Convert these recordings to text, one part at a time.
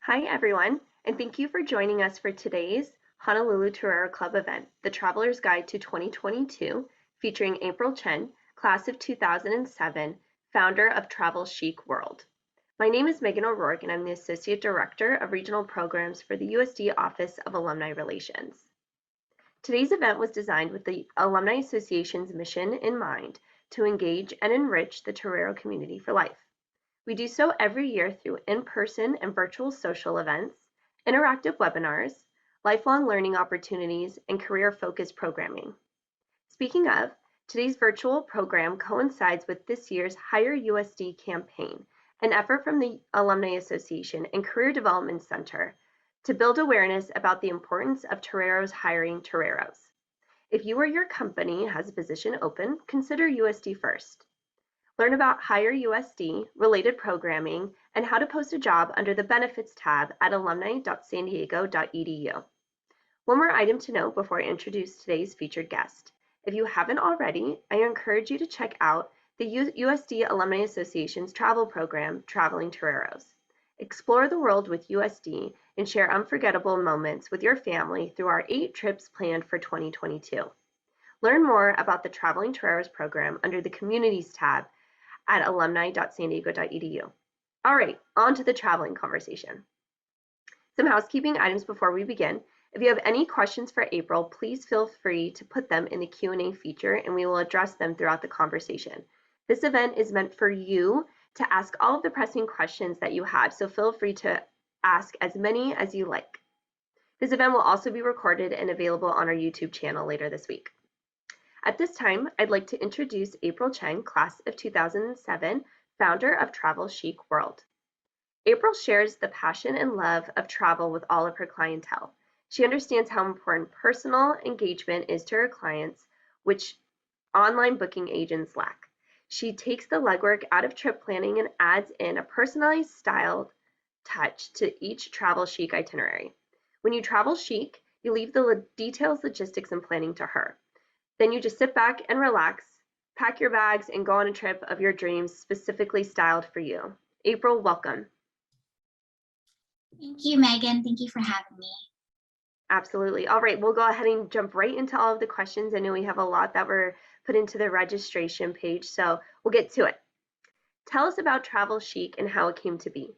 Hi, everyone, and thank you for joining us for today's Honolulu Torero Club event, The Traveler's Guide to 2022, featuring April Cheng, class of 2007, founder of TravelChic World. My name is Megan O'Rourke, and I'm the Associate Director of Regional Programs for the USD Office of Alumni Relations. Today's event was designed with the Alumni Association's mission in mind to engage and enrich the Torero community for life. We do so every year through in-person and virtual social events, interactive webinars, lifelong learning opportunities, and career-focused programming. Speaking of, today's virtual program coincides with this year's Hire USD campaign, an effort from the Alumni Association and Career Development Center to build awareness about the importance of toreros hiring toreros. If you or your company has a position open, consider USD first. Learn about Hire USD, related programming, and how to post a job under the Benefits tab at alumni.sandiego.edu. One more item to note before I introduce today's featured guest. If you haven't already, I encourage you to check out the USD Alumni Association's travel program, Traveling Toreros. Explore the world with USD and share unforgettable moments with your family through our 8 trips planned for 2022. Learn more about the Traveling Toreros program under the Communities tab at alumni.sandiego.edu. All right, on to the traveling conversation. Some housekeeping items before we begin. If you have any questions for April, please feel free to put them in the Q&A feature and we will address them throughout the conversation. This event is meant for you to ask all of the pressing questions that you have, so feel free to ask as many as you like. This event will also be recorded and available on our YouTube channel later this week. At this time, I'd like to introduce April Cheng, class of 2007, founder of TravelChic World. April shares the passion and love of travel with all of her clientele. She understands how important personal engagement is to her clients, which online booking agents lack. She takes the legwork out of trip planning and adds in a personalized styled touch to each travel chic itinerary. When you travel chic, you leave the details, logistics, and planning to her. Then you just sit back and relax, pack your bags, and go on a trip of your dreams specifically styled for you. April, welcome. Thank you, Megan. Thank you for having me. Absolutely. All right, we'll go ahead and jump right into all of the questions. I know we have a lot that were put into the registration page, so we'll get to it. Tell us about TravelChic and how it came to be.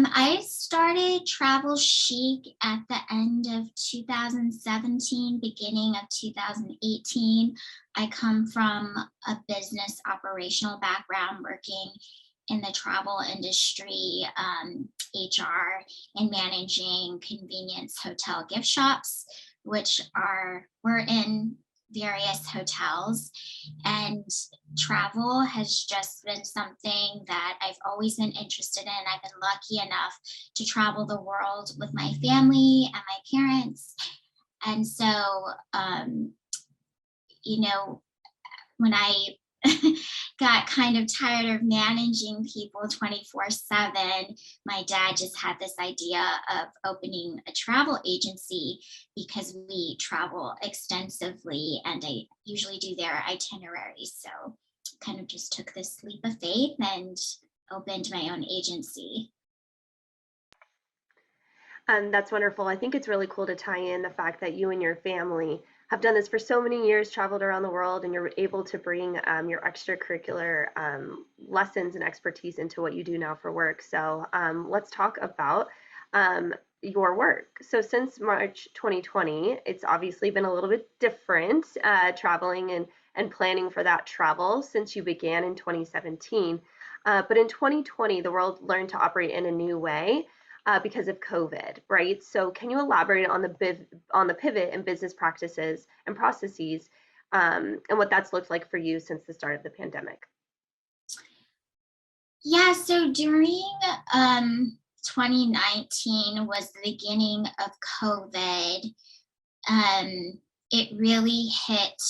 I started TravelChic at the end of 2017, beginning of 2018. I come from a business operational background working in the travel industry, HR, and managing convenience hotel gift shops, which we're in various hotels, and travel has just been something that I've always been interested in. I've been lucky enough to travel the world with my family and my parents. And so, when I got kind of tired of managing people 24/7, my dad just had this idea of opening a travel agency because we travel extensively and I usually do their itineraries. So kind of just took this leap of faith and opened my own agency. That's wonderful. I think it's really cool to tie in the fact that you and your family have done this for so many years, traveled around the world, and you're able to bring your extracurricular lessons and expertise into what you do now for work. So let's talk about your work. So since March 2020, it's obviously been a little bit different traveling and planning for that travel since you began in 2017. But in 2020, the world learned to operate in a new way. Because of COVID, right? So can you elaborate on the pivot in business practices and processes and what that's looked like for you since the start of the pandemic? Yeah, so during 2019 was the beginning of COVID. It really hit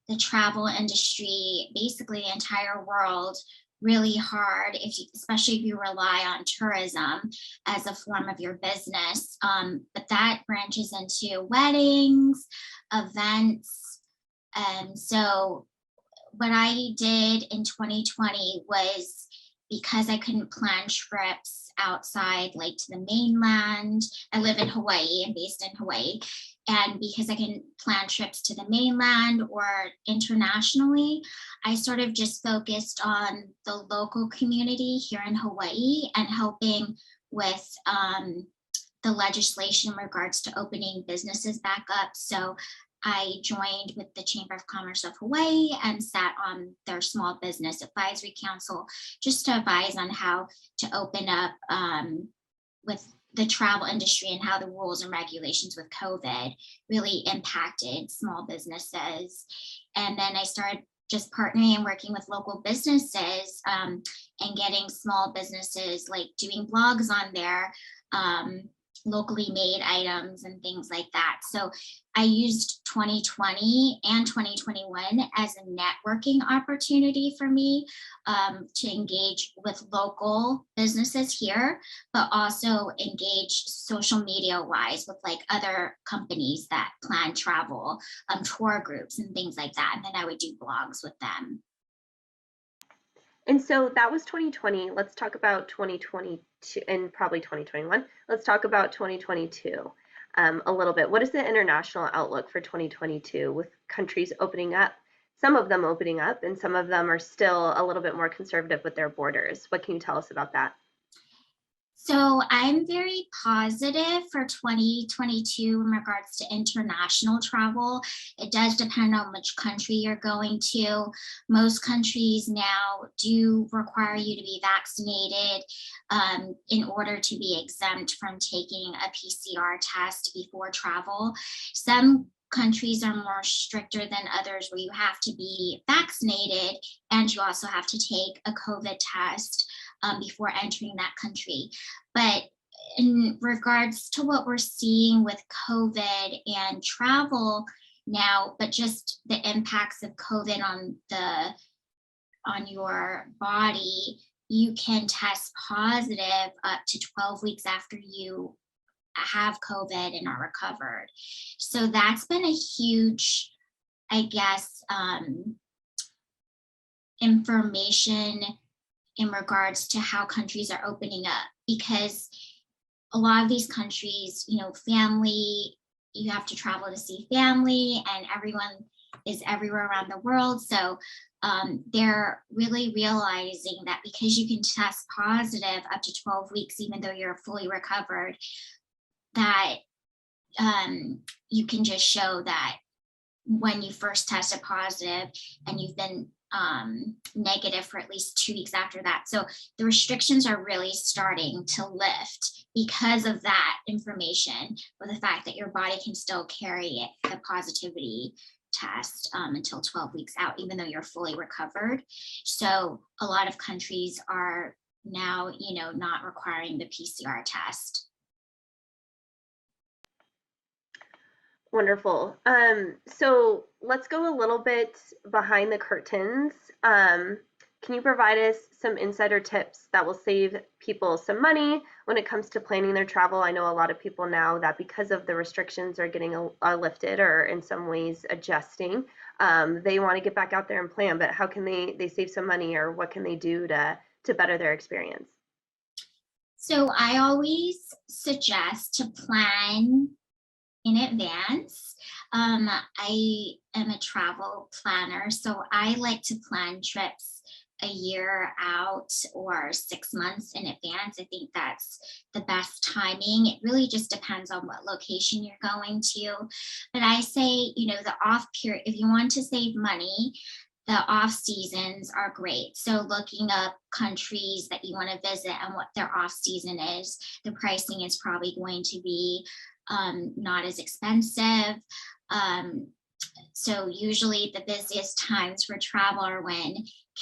the travel industry, basically the entire world, really hard, especially if you rely on tourism as a form of your business. But that branches into weddings, events. So what I did in 2020 was, because I couldn't plan trips outside, like to the mainland. I live in Hawaii, I'm based in Hawaii. And because I can plan trips to the mainland or internationally, I sort of just focused on the local community here in Hawaii and helping with the legislation in regards to opening businesses back up. So I joined with the Chamber of Commerce of Hawaii and sat on their Small Business Advisory Council just to advise on how to open up with the travel industry and how the rules and regulations with COVID really impacted small businesses. And then I started just partnering and working with local businesses and getting small businesses like doing blogs on there, locally made items and things like that. So I used 2020 and 2021 as a networking opportunity for me to engage with local businesses here, but also engage social media wise with like other companies that plan travel, tour groups and things like that. And then I would do blogs with them. And so that was 2020. Let's talk about 2022 and probably 2021. Let's talk about 2022 a little bit. What is the international outlook for 2022 with countries opening up? Some of them opening up, and some of them are still a little bit more conservative with their borders. What can you tell us about that? So I'm very positive for 2022 in regards to international travel. It does depend on which country you're going to. Most countries now do require you to be vaccinated in order to be exempt from taking a PCR test before travel. Some countries are more stricter than others where you have to be vaccinated and you also have to take a COVID test before entering that country. But in regards to what we're seeing with COVID and travel now, but just the impacts of COVID on your body, you can test positive up to 12 weeks after you have COVID and are recovered. So that's been a huge, I guess, information in regards to how countries are opening up, because a lot of these countries, you know, family, you have to travel to see family and everyone is everywhere around the world. So they're really realizing that because you can test positive up to 12 weeks, even though you're fully recovered, that you can just show that when you first tested positive and you've been negative for at least 2 weeks after that. So the restrictions are really starting to lift because of that information, with the fact that your body can still carry the positivity test until 12 weeks out, even though you're fully recovered. So a lot of countries are now, you know, not requiring the PCR test. Wonderful. So let's go a little bit behind the curtains. Can you provide us some insider tips that will save people some money when it comes to planning their travel? I know a lot of people now that because of the restrictions are getting lifted or in some ways adjusting, they want to get back out there and plan, but how can they save some money, or what can they do to better their experience? So I always suggest to plan in advance. I am a travel planner, so I like to plan trips a year out or 6 months in advance. I think that's the best timing. It really just depends on what location you're going to. But I say, you know, the off period, if you want to save money, the off seasons are great. So looking up countries that you want to visit and what their off season is, the pricing is probably going to be not as expensive. So usually the busiest times for travel are when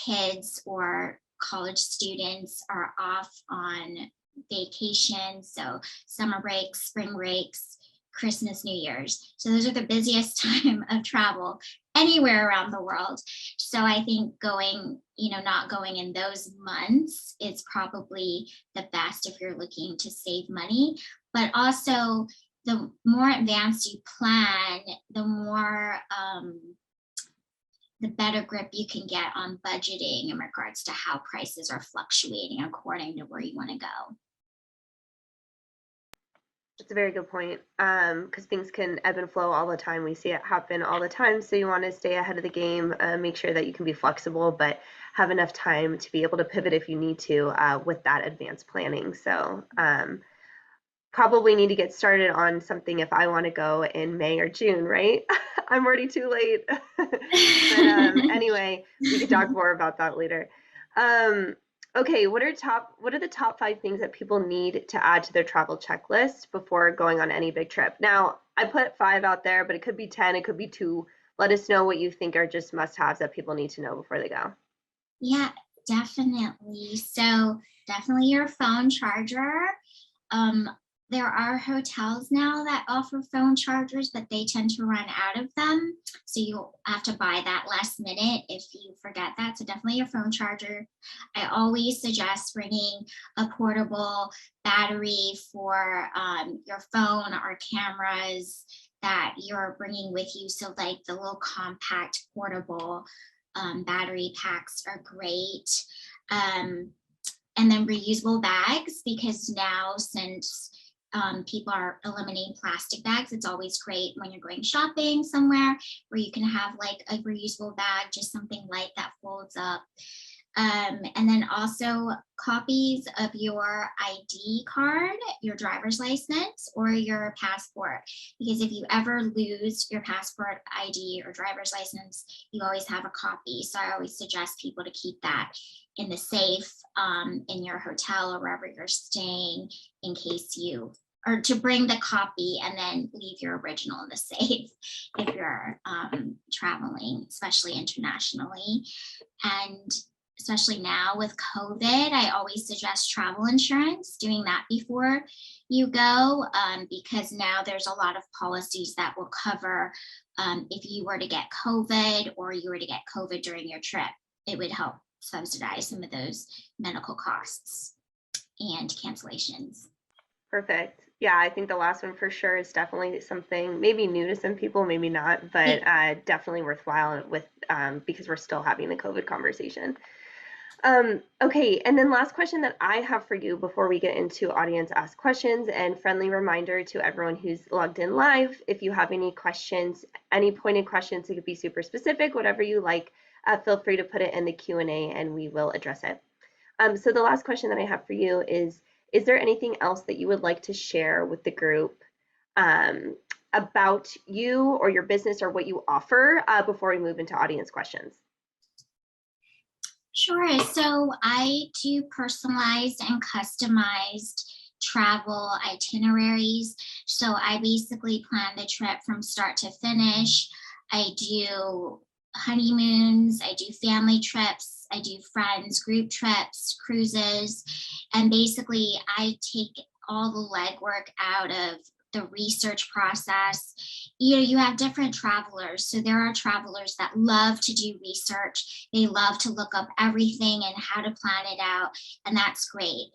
kids or college students are off on vacation. So summer breaks, spring breaks, Christmas, New Year's. So those are the busiest time of travel anywhere around the world. So I think going, you know, not going in those months is probably the best if you're looking to save money. But also, the more advanced you plan, the more the better grip you can get on budgeting in regards to how prices are fluctuating according to where you want to go. That's a very good point. Because things can ebb and flow all the time. We see it happen all the time. So you want to stay ahead of the game, make sure that you can be flexible, but have enough time to be able to pivot if you need to with that advanced planning. So probably need to get started on something if I want to go in May or June, right? I'm already too late. But anyway, we could talk more about that later. Um, okay, what are the top 5 things that people need to add to their travel checklist before going on any big trip? Now, I put 5 out there, but it could be 10, it could be 2. Let us know what you think are just must-haves that people need to know before they go. Yeah, definitely. So definitely your phone charger. Um, there are hotels now that offer phone chargers, but they tend to run out of them. So you'll have to buy that last minute if you forget that. So definitely your phone charger. I always suggest bringing a portable battery for your phone or cameras that you're bringing with you. So like the little compact portable battery packs are great. Um, and then reusable bags, because now since people are eliminating plastic bags, it's always great when you're going shopping somewhere where you can have like a reusable bag, just something light that folds up. And then also copies of your ID card, your driver's license, or your passport. Because if you ever lose your passport, ID, or driver's license, you always have a copy. So I always suggest people to keep that in the safe in your hotel or wherever you're staying, in case you, or to bring the copy and then leave your original in the safe if you're traveling, especially internationally. And especially now with COVID, I always suggest travel insurance, doing that before you go, because now there's a lot of policies that will cover if you were to get COVID or you were to get COVID during your trip. It would help subsidize some of those medical costs and cancellations. Perfect. Yeah, I think the last one for sure is definitely something maybe new to some people, maybe not, but definitely worthwhile with because we're still having the COVID conversation. Okay, and then last question that I have for you before we get into audience ask questions, and friendly reminder to everyone who's logged in live, if you have any questions, any pointed questions, it could be super specific, whatever you like, feel free to put it in the Q&A and we will address it. So the last question that I have for you is there anything else that you would like to share with the group um, about you or your business or what you offer before we move into audience questions? Sure. So I do personalized and customized travel itineraries. So I basically plan the trip from start to finish. I do honeymoons, I do family trips, I do friends, group trips, cruises, and basically I take all the legwork out of the research process. You have different travelers. So there are travelers that love to do research. They love to look up everything and how to plan it out. And that's great.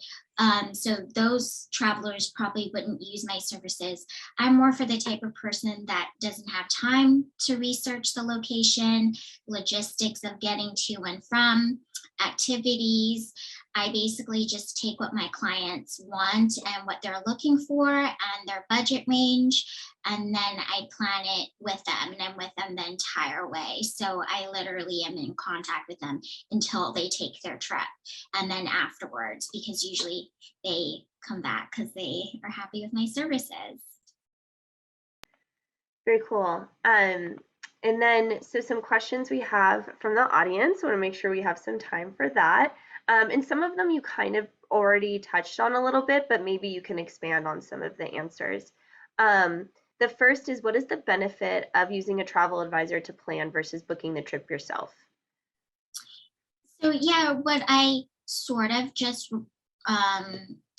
So those travelers probably wouldn't use my services. I'm more for the type of person that doesn't have time to research the location, logistics of getting to and from, activities. I basically just take what my clients want and what they're looking for and their budget range, and then I plan it with them, and I'm with them the entire way. So I literally am in contact with them until they take their trip, and then afterwards, because usually they come back because they are happy with my services. Very cool. And then, so some questions we have from the audience. I want to make sure we have some time for that. And some of them you kind of already touched on a little bit, but maybe you can expand on some of the answers. Um, the first is, what is the benefit of using a travel advisor to plan versus booking the trip yourself? So yeah, what I sort of just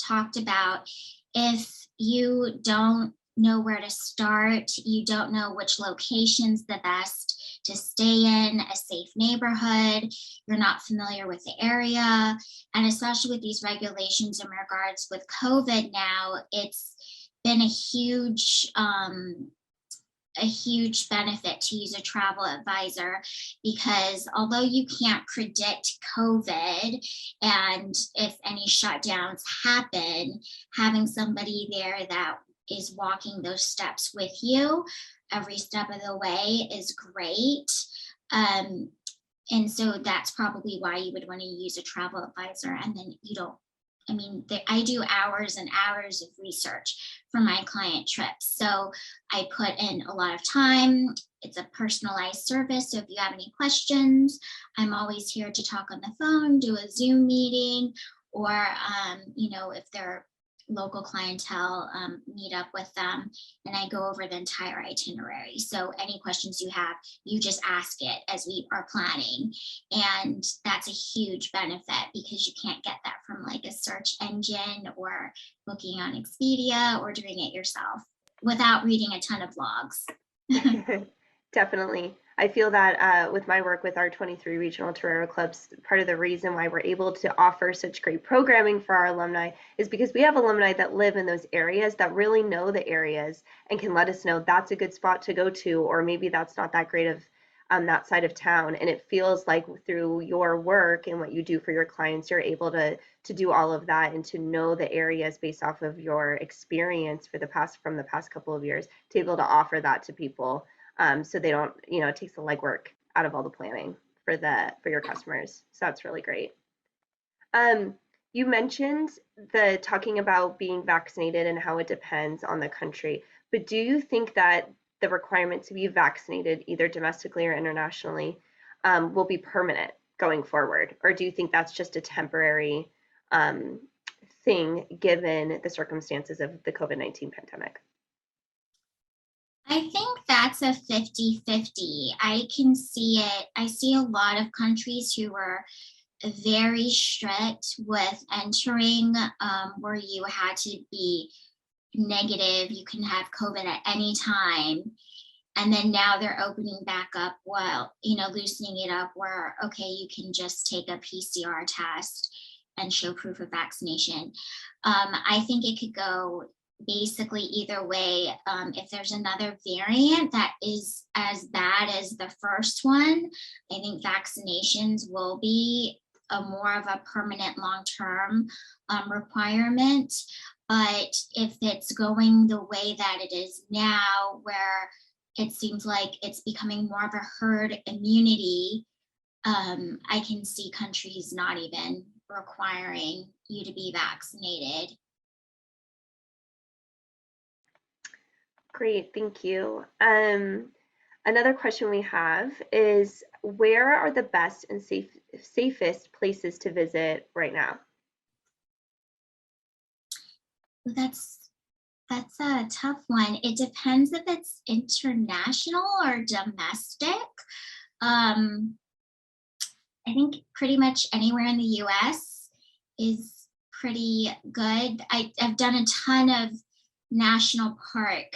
talked about, if you don't know where to start, you don't know which location's the best to stay in, a safe neighborhood, you're not familiar with the area, and especially with these regulations in regards with COVID now, it's been a huge benefit to use a travel advisor, because although you can't predict COVID and if any shutdowns happen, having somebody there that is walking those steps with you every step of the way is great. And so that's probably why you would want to use a travel advisor. And then you don't, I mean, I do hours and hours of research for my client trips. So I put in a lot of time. It's a personalized service. So if you have any questions, I'm always here to talk on the phone, do a Zoom meeting, or, you know, if they're local clientele, meet up with them, and I go over the entire itinerary. So any questions you have, you just ask it as we are planning. And that's a huge benefit because you can't get that from like a search engine or booking on Expedia or doing it yourself without reading a ton of blogs. Definitely. I feel that with my work with our 23 regional Torero clubs, part of the reason why we're able to offer such great programming for our alumni is because we have alumni that live in those areas that really know the areas and can let us know that's a good spot to go to, or maybe that's not that great of that side of town. And it feels like through your work and what you do for your clients, you're able to do all of that and to know the areas based off of your experience from the past couple of years to be able to offer that to people. So they don't, you know, it takes the legwork out of all the planning for your customers. So that's really great. You mentioned the talking about being vaccinated and how it depends on the country, but do you think that the requirement to be vaccinated, either domestically or internationally, will be permanent going forward? Or do you think that's just a temporary thing given the circumstances of the COVID-19 pandemic? I think that's a 50-50. I can see it. I see a lot of countries who are very strict with entering, where you had to be negative. You can have COVID at any time. And then now they're opening back up, well, you know, loosening it up where, okay, you can just take a PCR test and show proof of vaccination. I think it could go basically either way. If there's another variant that is as bad as the first one, I think vaccinations will be a more of a permanent long-term requirement. But if it's going the way that it is now, where it seems like it's becoming more of a herd immunity, I can see countries not even requiring you to be vaccinated. Great, thank you. Another question we have is, where are the best and safest places to visit right now? That's a tough one. It depends if it's international or domestic. Um, I think pretty much anywhere in the US is pretty good. I've done a ton of national park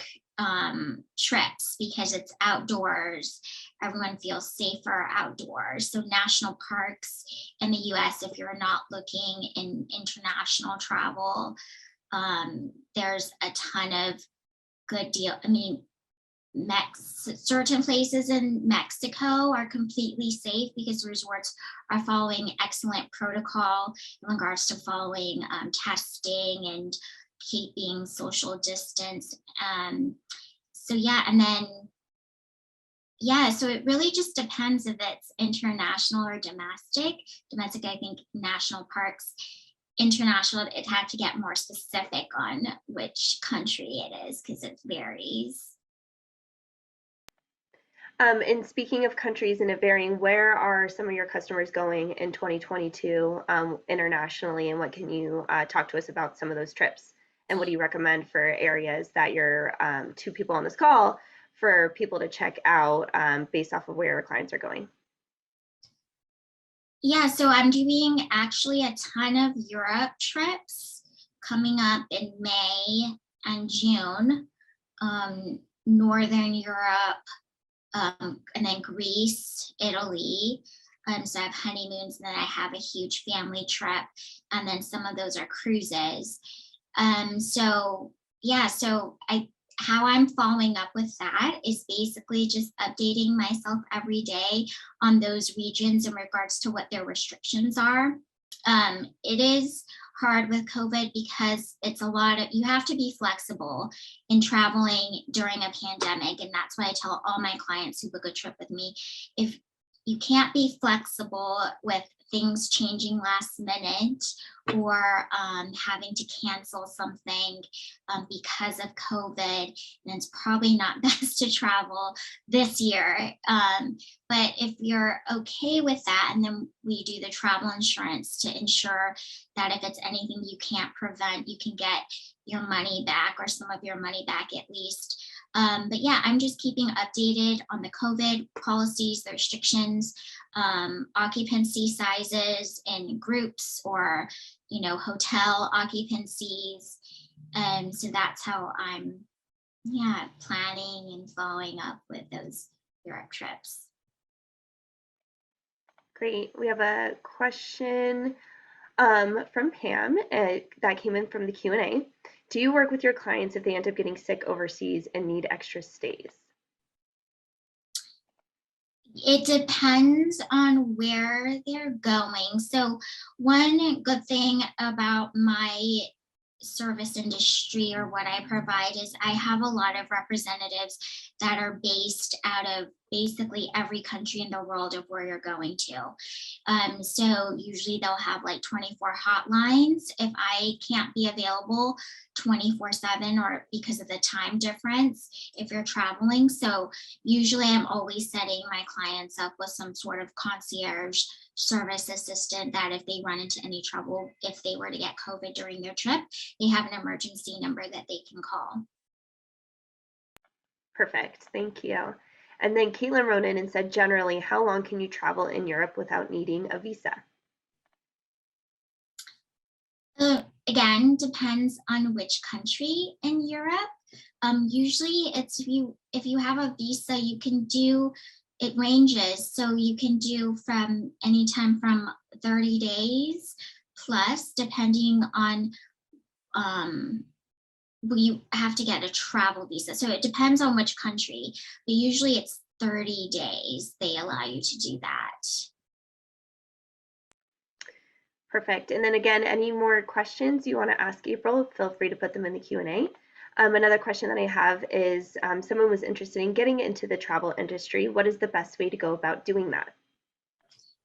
trips because it's outdoors. Everyone feels safer outdoors. So national parks in the US, if you're not looking in international travel, there's a ton of good deal. I mean, certain places in Mexico are completely safe because resorts are following excellent protocol in regards to following testing and keeping social distance. So yeah, and then yeah, so it really just depends if it's international or domestic. Domestic, I think national parks. International, it'd have to get more specific on which country it is because it varies. And speaking of countries and it varying, where are some of your customers going in 2022 internationally, and what can you talk to us about some of those trips? And what do you recommend for areas that you're two people on this call for people to check out based off of where your clients are going? Yeah, so I'm doing actually a ton of Europe trips coming up in May and June. Northern Europe, and then Greece, Italy. So I have honeymoons, and then I have a huge family trip, and then some of those are cruises. So yeah, so how I'm following up with that is basically just updating myself every day on those regions in regards to what their restrictions are. It is hard with COVID because it's a lot of, you have to be flexible in traveling during a pandemic. And that's why I tell all my clients who book a trip with me, if you can't be flexible with things changing last minute or having to cancel something because of COVID, then it's probably not best to travel this year. But if you're okay with that, and then we do the travel insurance to ensure that if it's anything you can't prevent, you can get your money back or some of your money back at least. But yeah, I'm just keeping updated on the COVID policies, the restrictions, occupancy sizes in groups or, hotel occupancies. So that's how I'm, planning and following up with those Europe trips. Great. We have a question from Pam that came in from the Q&A. Do you work with your clients if they end up getting sick overseas and need extra stays? It depends on where they're going. So one good thing about my service industry or what I provide is I have a lot of representatives that are based out of basically every country in the world of where you're going to. So usually they'll have like 24 hotlines if I can't be available 24/7 or because of the time difference if you're traveling. So usually I'm always setting my clients up with some sort of concierge service assistant that if they run into any trouble, if they were to get COVID during their trip, they have an emergency number that they can call. Perfect. Thank you. And then Caitlin wrote in and said, generally, how long can you travel in Europe without needing a visa? Again, depends on which country in Europe. Usually it's if you have a visa, you can do, it ranges. So you can do from anytime from 30 days plus, depending on, you have to get a travel visa. So it depends on which country, but usually it's 30 days they allow you to do that. Perfect. And then again, any more questions you want to ask April, feel free to put them in the Q&A. Another question that I have is someone was interested in getting into the travel industry. What is the best way to go about doing that?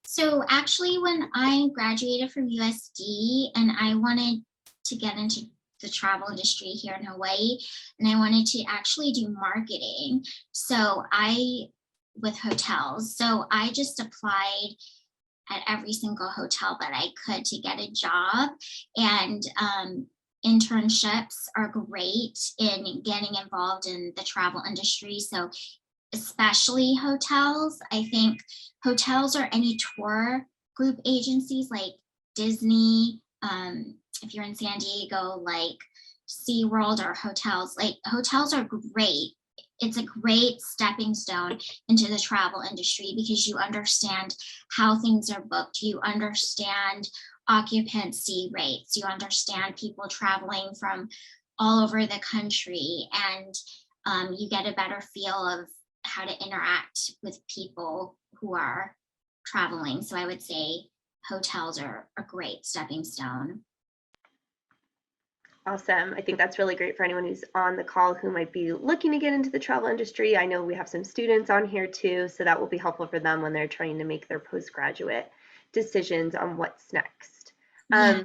So actually, when I graduated from USD and I wanted to get into the travel industry here in Hawaii, and I wanted to actually do marketing. With hotels. So I just applied at every single hotel that I could to get a job. And internships are great in getting involved in the travel industry. So especially hotels, I think hotels or any tour group agencies like Disney, if you're in San Diego, like SeaWorld or hotels, like hotels are great. It's a great stepping stone into the travel industry because you understand how things are booked. You understand occupancy rates. You understand people traveling from all over the country, and you get a better feel of how to interact with people who are traveling. So I would say hotels are a great stepping stone. Awesome. I think that's really great for anyone who's on the call who might be looking to get into the travel industry. I know we have some students on here too, so that will be helpful for them when they're trying to make their postgraduate decisions on what's next. Yeah.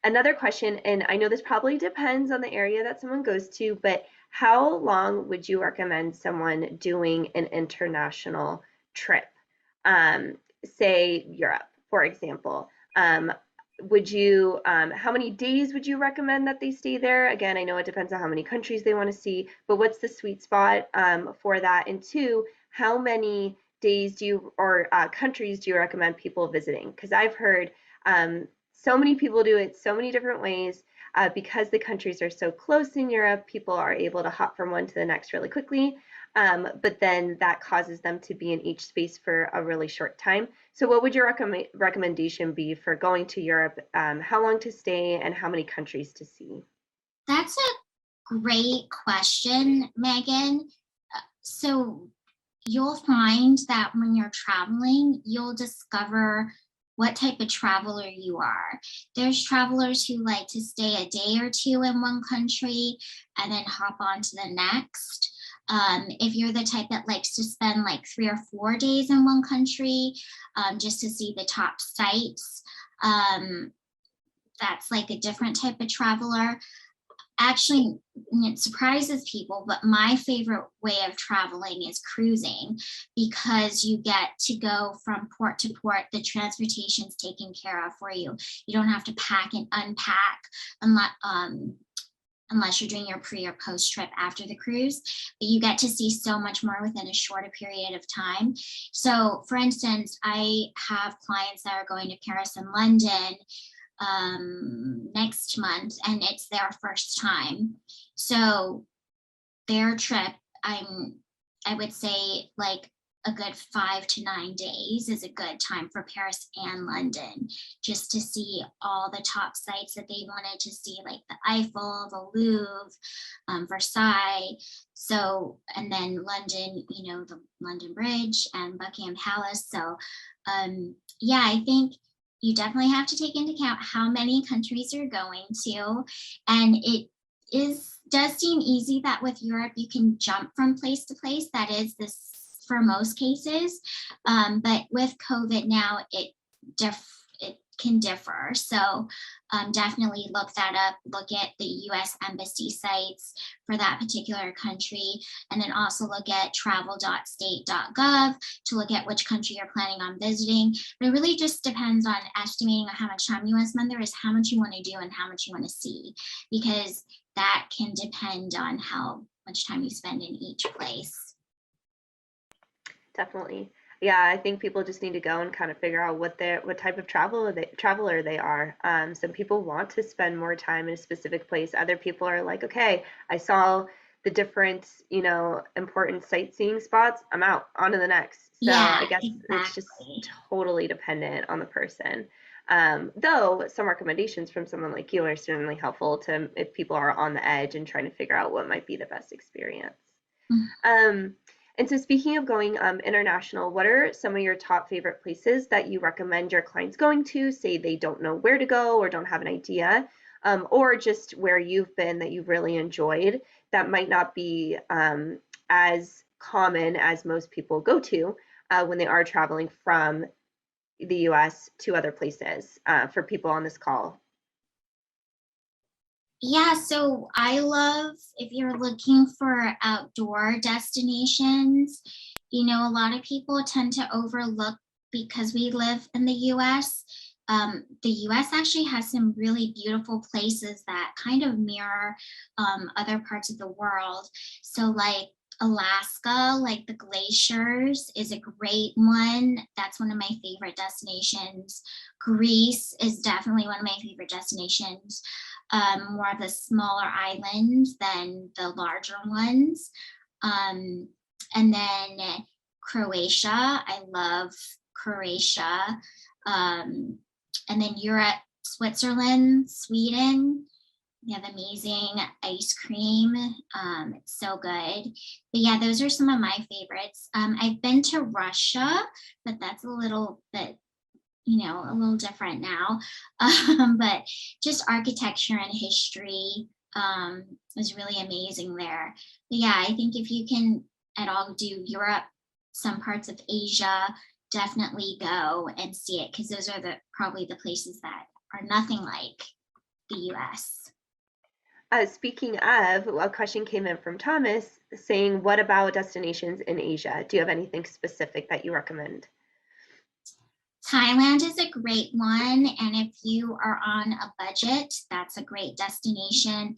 Another question, and I know this probably depends on the area that someone goes to, but how long would you recommend someone doing an international trip? Say Europe, for example. Would you, how many days would you recommend that they stay there? Again, I know it depends on how many countries they want to see, but what's the sweet spot for that? And two, how many days do you, or countries do you recommend people visiting? Because I've heard so many people do it so many different ways. Because the countries are so close in Europe, people are able to hop from one to the next really quickly. But then that causes them to be in each space for a really short time. So what would your recommendation be for going to Europe? How long to stay and how many countries to see? That's a great question, Megan. So you'll find that when you're traveling, you'll discover what type of traveler you are. There's travelers who like to stay a day or two in one country and then hop on to the next. If you're the type that likes to spend like 3 or 4 days in one country just to see the top sites, that's like a different type of traveler. Actually, it surprises people, but my favorite way of traveling is cruising, because you get to go from port to port. The transportation's taken care of for you. You don't have to pack and unpack unless you're doing your pre or post trip after the cruise, but you get to see so much more within a shorter period of time. So for instance, I have clients that are going to Paris and London next month, and it's their first time. So their trip, I would say like a good 5 to 9 days is a good time for Paris and London, just to see all the top sites that they wanted to see, like the Eiffel, the Louvre, Versailles. So, and then London, you know, the London Bridge and Buckingham Palace. So yeah, I think you definitely have to take into account how many countries you're going to. And it does seem easy that with Europe, you can jump from place to place. That is this for most cases. But with COVID now, it can differ. So definitely look that up, look at the US Embassy sites for that particular country, and then also look at travel.state.gov to look at which country you're planning on visiting. But it really just depends on estimating how much time you want to spend there, is how much you want to do and how much you want to see, because that can depend on how much time you spend in each place. Definitely. Yeah, I think people just need to go and kind of figure out what type of traveler they are. Some people want to spend more time in a specific place. Other people are like, okay, I saw the different, important sightseeing spots. I'm out, on to the next. So Yeah, I guess it's just exactly. totally dependent on the person. Though some recommendations from someone like you are certainly helpful to if people are on the edge and trying to figure out what might be the best experience. Um, and so speaking of going international, what are some of your top favorite places that you recommend your clients going to, say they don't know where to go or don't have an idea, or just where you've been that you've really enjoyed that might not be as common as most people go to when they are traveling from the US to other places for people on this call? Yeah, so I love, if you're looking for outdoor destinations, a lot of people tend to overlook, because we live in the US. The US actually has some really beautiful places that kind of mirror other parts of the world. So like Alaska, like the glaciers is a great one. That's one of my favorite destinations. Greece is definitely one of my favorite destinations. More of the smaller islands than the larger ones. And then Croatia, I love Croatia. And then Europe, Switzerland, Sweden. We have amazing ice cream. It's so good. But yeah, those are some of my favorites. I've been to Russia, but that's a little bit, a little different now. But just architecture and history is really amazing there. But yeah, I think if you can at all do Europe, some parts of Asia, definitely go and see it, because those are probably the places that are nothing like the US. Speaking of, a question came in from Thomas saying, what about destinations in Asia? Do you have anything specific that you recommend? Thailand is a great one, and if you are on a budget, that's a great destination.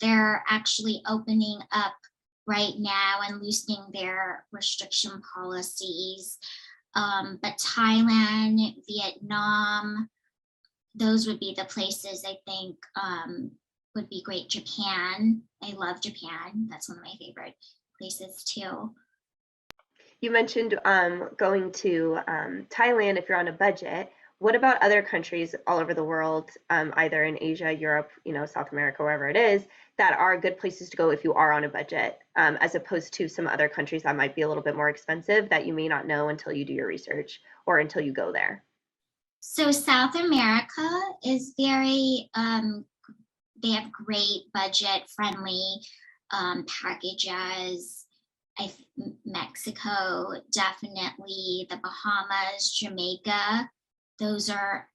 They're actually opening up right now and loosening their restriction policies. But Thailand, Vietnam, those would be the places I think would be great. Japan, I love Japan. That's one of my favorite places too. You mentioned going to Thailand if you're on a budget. What about other countries all over the world, either in Asia, Europe, South America, wherever it is, that are good places to go if you are on a budget, as opposed to some other countries that might be a little bit more expensive that you may not know until you do your research or until you go there? So South America is very, they have great budget friendly packages. Mexico, definitely the Bahamas, Jamaica. Those are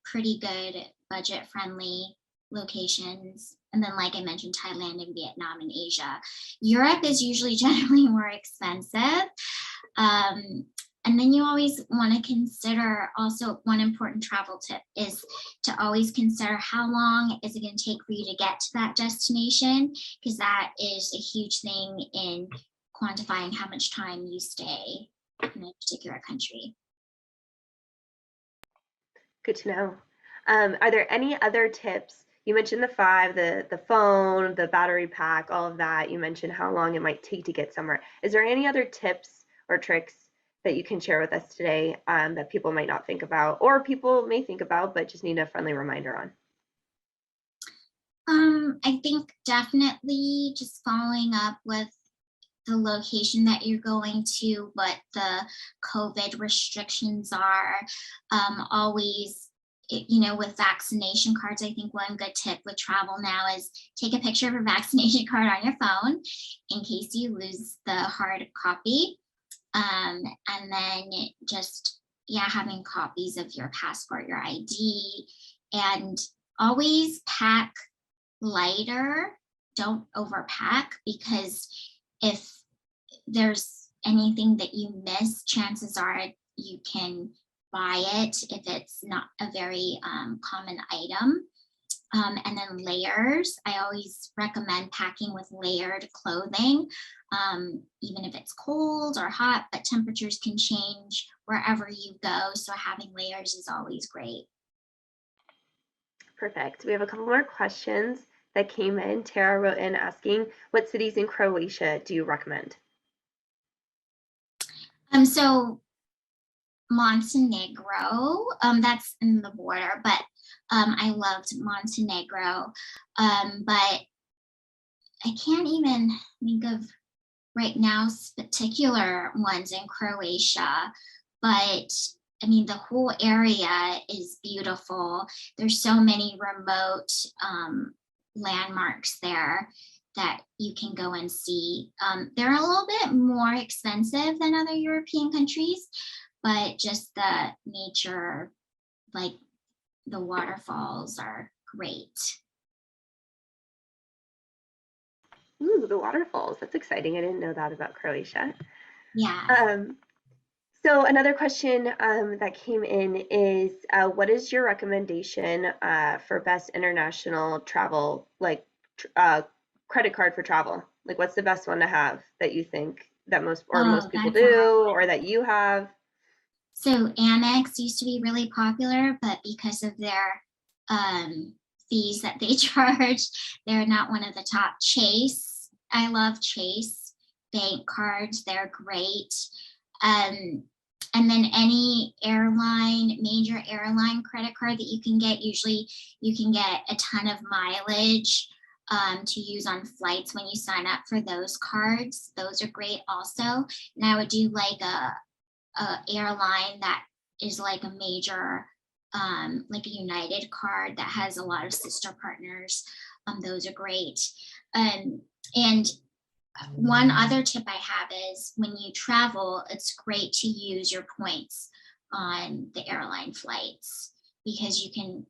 pretty good budget friendly locations. And then, like I mentioned, Thailand and Vietnam and Asia. Europe is usually generally more expensive. Um, and then you always want to consider, also one important travel tip is to always consider how long is it going to take for you to get to that destination, because that is a huge thing in quantifying how much time you stay in a particular country. Good to know. Are there any other tips? You mentioned the five, the phone, the battery pack, all of that. You mentioned how long it might take to get somewhere. Is there any other tips or tricks that you can share with us today that people might not think about, or people may think about but just need a friendly reminder on? I think definitely just following up with the location that you're going to, what the COVID restrictions are. Always, with vaccination cards, I think one good tip with travel now is take a picture of your vaccination card on your phone in case you lose the hard copy. And then just, having copies of your passport, your ID, and always pack lighter. Don't overpack, because if there's anything that you miss, chances are you can buy it if it's not a very common item. And then layers. I always recommend packing with layered clothing, even if it's cold or hot, but temperatures can change wherever you go. So having layers is always great. Perfect. We have a couple more questions that came in. Tara wrote in asking, what cities in Croatia do you recommend? So Montenegro, that's in the border, but I loved Montenegro. But I can't even think of right now particular ones in Croatia, but I mean, the whole area is beautiful. There's so many remote landmarks there that you can go and see. They're a little bit more expensive than other European countries, but just the nature, like the waterfalls, are great. Ooh, the waterfalls. That's exciting. I didn't know that about Croatia. Yeah. So another question that came in is, what is your recommendation for best international travel, like credit card for travel? Like, what's the best one to have that you think that most Oh, people that's a hard do, one. or that you have? So Amex used to be really popular, but because of their fees that they charge, they're not one of the top. Chase, I love Chase bank cards. They're great. Um, and then any major airline credit card that you can get, usually you can get a ton of mileage to use on flights when you sign up for those cards. Those are great also. And I would do like a airline that is like a major, like a United card that has a lot of sister partners. Those are great. And one other tip I have is when you travel, it's great to use your points on the airline flights, because you can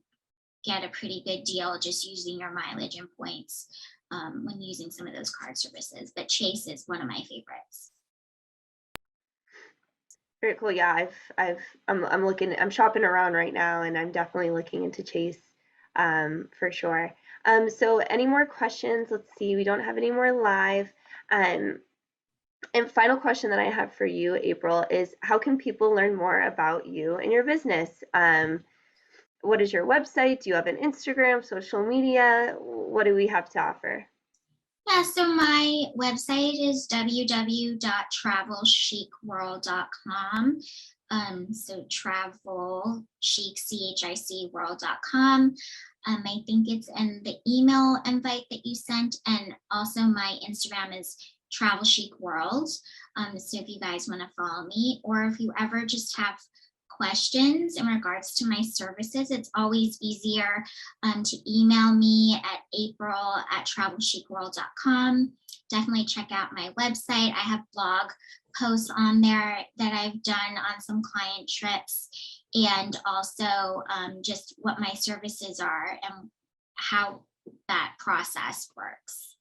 get a pretty good deal just using your mileage and points when using some of those card services. But Chase is one of my favorites. Very cool. Yeah, I'm shopping around right now, and I'm definitely looking into Chase, for sure. So any more questions? Let's see. We don't have any more live. Um, and final question that I have for you, April, is how can people learn more about you and your business? What is your website? Do you have an Instagram, social media? What do we have to offer? Yeah, so my website is www.travelchicworld.com. So travel chic, CHIC world.com. I think it's in the email invite that you sent, and also my Instagram is TravelChic World. So if you guys want to follow me, or if you ever just have questions in regards to my services, it's always easier to email me at april@travelchicworld.com. Definitely check out my website. I have blog posts on there that I've done on some client trips, and also just what my services are and how that process works.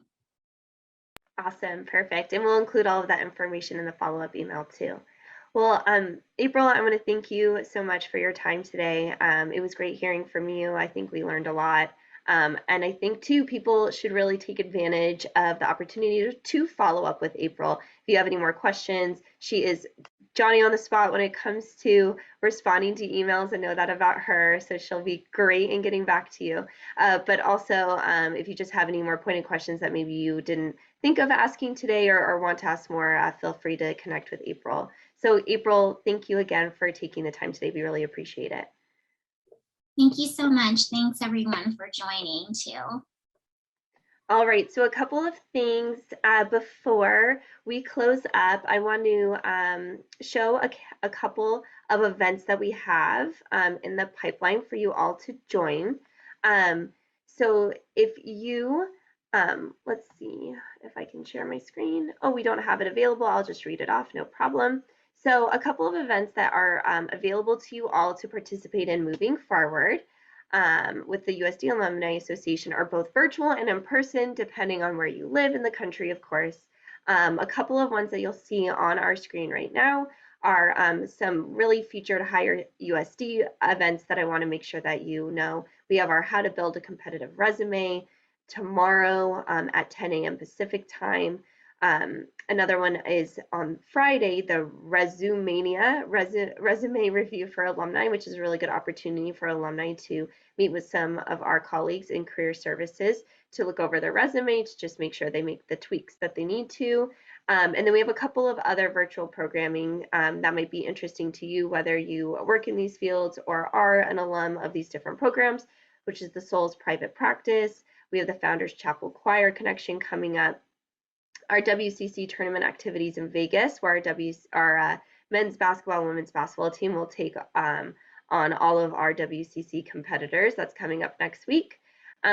Awesome, perfect. And we'll include all of that information in the follow-up email too. Well, April, I want to thank you so much for your time today. It was great hearing from you. I think we learned a lot. And I think too, people should really take advantage of the opportunity to follow up with April. If you have any more questions, she is Johnny on the spot when it comes to responding to emails. I know that about her, so she'll be great in getting back to you. But also, if you just have any more pointed questions that maybe you didn't think of asking today or want to ask more, feel free to connect with April. So April, thank you again for taking the time today. We really appreciate it. Thank you so much. Thanks everyone for joining too. All right, so a couple of things before we close up. I want to show a couple of events that we have in the pipeline for you all to join. So if you, let's see if I can share my screen. Oh, we don't have it available. I'll just read it off, no problem. So a couple of events that are available to you all to participate in moving forward with the USD Alumni Association are both virtual and in person, depending on where you live in the country, of course. A couple of ones that you'll see on our screen right now are some really featured higher USD events that I want to make sure that you know. We have our How to Build a Competitive Resume tomorrow at 10 a.m. Pacific time. Another one is on Friday, the resume review for alumni, which is a really good opportunity for alumni to meet with some of our colleagues in career services to look over their resume to just make sure they make the tweaks that they need to. And then we have a couple of other virtual programming that might be interesting to you, whether you work in these fields or are an alum of these different programs, which is the Souls Private Practice. We have the Founders Chapel Choir Connection coming up. Our WCC tournament activities in Vegas, where our men's basketball and women's basketball team will take on all of our WCC competitors. That's coming up next week.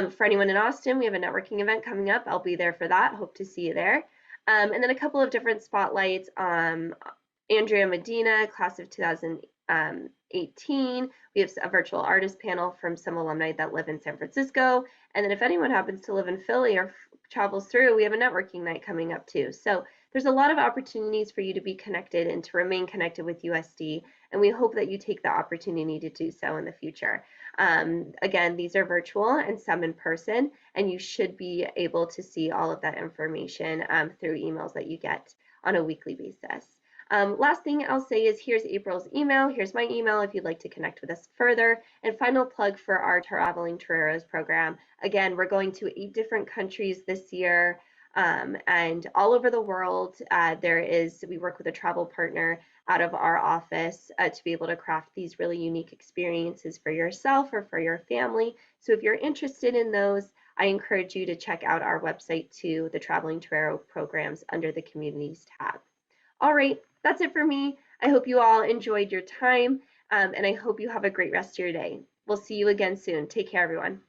For anyone in Austin, we have a networking event coming up. I'll be there for that. Hope to see you there. And then a couple of different spotlights. Andrea Medina, class of 2018. We have a virtual artist panel from some alumni that live in San Francisco. And then if anyone happens to live in Philly or travels through, we have a networking night coming up too. So there's a lot of opportunities for you to be connected and to remain connected with USD, and we hope that you take the opportunity to do so in the future. Again, these are virtual and some in person, and you should be able to see all of that information through emails that you get on a weekly basis. Last thing I'll say is here's April's email. Here's my email if you'd like to connect with us further. And final plug for our Traveling Toreros program. Again, we're going to 8 different countries this year and all over the world. We work with a travel partner out of our office to be able to craft these really unique experiences for yourself or for your family. So if you're interested in those, I encourage you to check out our website too, the Traveling Torero programs under the Communities tab. All right, that's it for me. I hope you all enjoyed your time, and I hope you have a great rest of your day. We'll see you again soon. Take care, everyone.